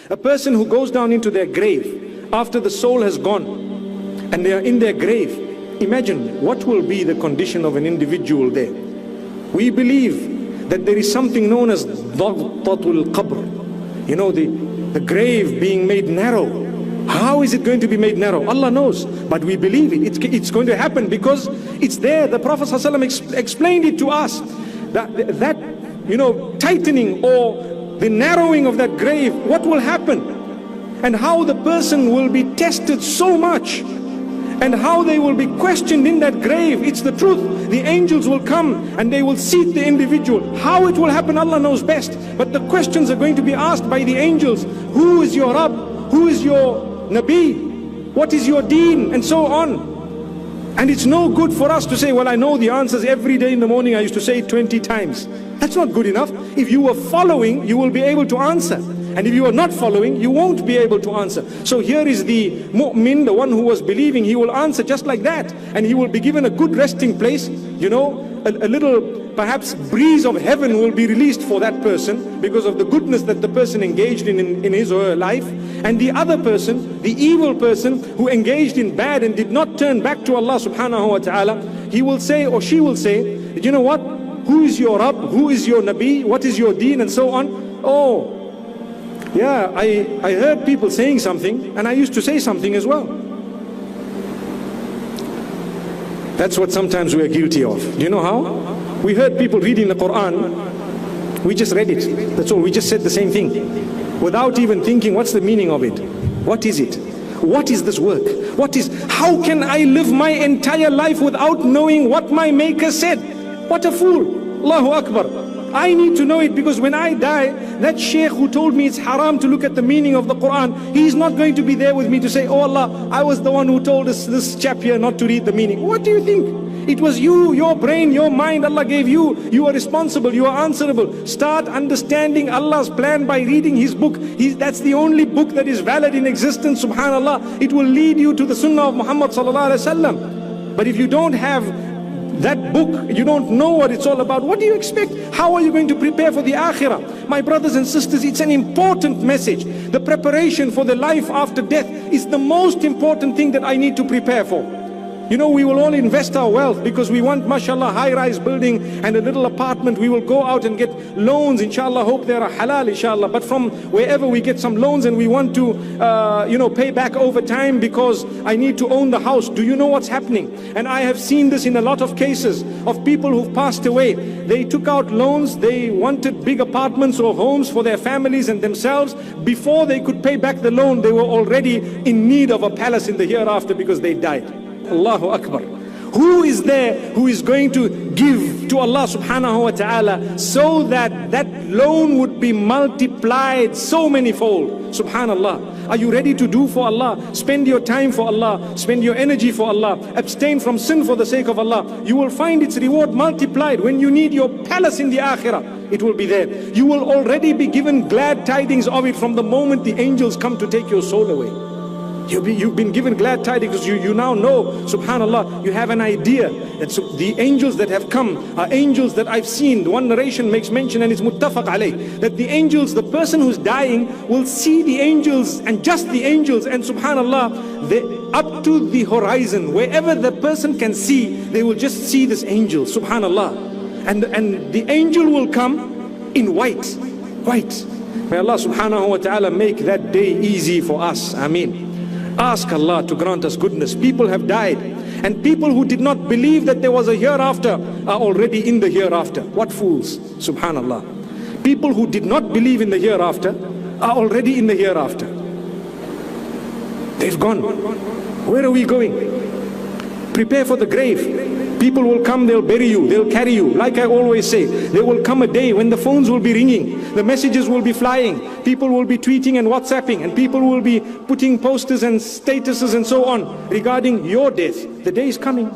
A person who goes down into their grave after the soul has gone and they are in their grave, imagine what will be the condition of an individual there. We believe that there is something known as Dhaghtatul Qabr, you know, the grave being made narrow. How is it going to be made narrow? Allah knows, but we believe it. It's going to happen because it's there. The Prophet ﷺ explained it to us, that you know, tightening or the narrowing of that grave, what will happen, and how the person will be tested so much, and how they will be questioned in that grave. It's the truth. The angels will come and they will seat the individual. How it will happen, Allah knows best, but the questions are going to be asked by the angels. Who is your Rabb? Who is your Nabi? What is your deen? And so on. And it's no good for us to say, well, I know the answers every day in the morning. I used to say it 20 times. That's not good enough. If you were following, you will be able to answer. And if you are not following, you won't be able to answer. So here is the mu'min, the one who was believing. He will answer just like that. And he will be given a good resting place. You know, a little perhaps breeze of heaven will be released for that person because of the goodness that the person engaged in his or her life. And the other person, the evil person who engaged in bad and did not turn back to Allah subhanahu wa ta'ala, he will say, or she will say, you know what? Who is your Rabb? Who is your Nabi? What is your deen? And so on. Oh, yeah, I heard people saying something, and I used to say something as well. That's what sometimes we are guilty of. Do you know how? We heard people reading the Quran, we just read it. That's all. We just said the same thing without even thinking, what's the meaning of it? What is it? What is this work? How can I live my entire life without knowing what my Maker said? What a fool. Allahu Akbar. I need to know it, because when I die, that sheikh who told me it's haram to look at the meaning of the Quran, he's not going to be there with me to say, oh Allah, I was the one who told us this chap here not to read the meaning. What do you think? It was you, your brain, your mind Allah gave you. You are responsible, you are answerable. Start understanding Allah's plan by reading His book. That's the only book that is valid in existence, subhanallah. It will lead you to the sunnah of Muhammad sallallahu alaihi wasallam. But if you don't have that book, you don't know what it's all about, what do you expect? How are you going to prepare for the akhirah? My brothers and sisters, it's an important message. The preparation for the life after death is the most important thing that I need to prepare for. You know, we will all invest our wealth because we want, mashallah, high-rise building and a little apartment. We will go out and get loans, inshallah, hope they are halal, inshallah. But from wherever we get some loans and we want to, pay back over time because I need to own the house. Do you know what's happening? And I have seen this in a lot of cases of people who've passed away. They took out loans, they wanted big apartments or homes for their families and themselves. Before they could pay back the loan, they were already in need of a palace in the hereafter because they died. Allahu Akbar. Who is there who is going to give to Allah subhanahu wa ta'ala so that that loan would be multiplied so many-fold? Subhanallah. Are you ready to do for Allah? Spend your time for Allah. Spend your energy for Allah. Abstain from sin for the sake of Allah. You will find its reward multiplied. When you need your palace in the akhirah, it will be there. You will already be given glad tidings of it from the moment the angels come to take your soul away. You've been given glad tidings because you now know, subhanallah, you have an idea that the angels that have come are angels that I've seen. The one narration makes mention, and it's muttafaq alayh, that the angels, the person who's dying will see the angels, and just the angels, and subhanallah, they up to the horizon, wherever the person can see, they will just see this angel, subhanallah. And the angel will come in white. May Allah subhanahu wa ta'ala make that day easy for us. Ameen. Ask Allah to grant us goodness. People have died, and people who did not believe that there was a hereafter are already in the hereafter. What fools, subhanallah. People who did not believe in the hereafter are already in the hereafter. They've gone. Where are we going? Prepare for the grave. People will come, they'll bury you, they'll carry you. Like I always say, there will come a day when the phones will be ringing, the messages will be flying, people will be tweeting and WhatsApping, and people will be putting posters and statuses and so on regarding your death. The day is coming.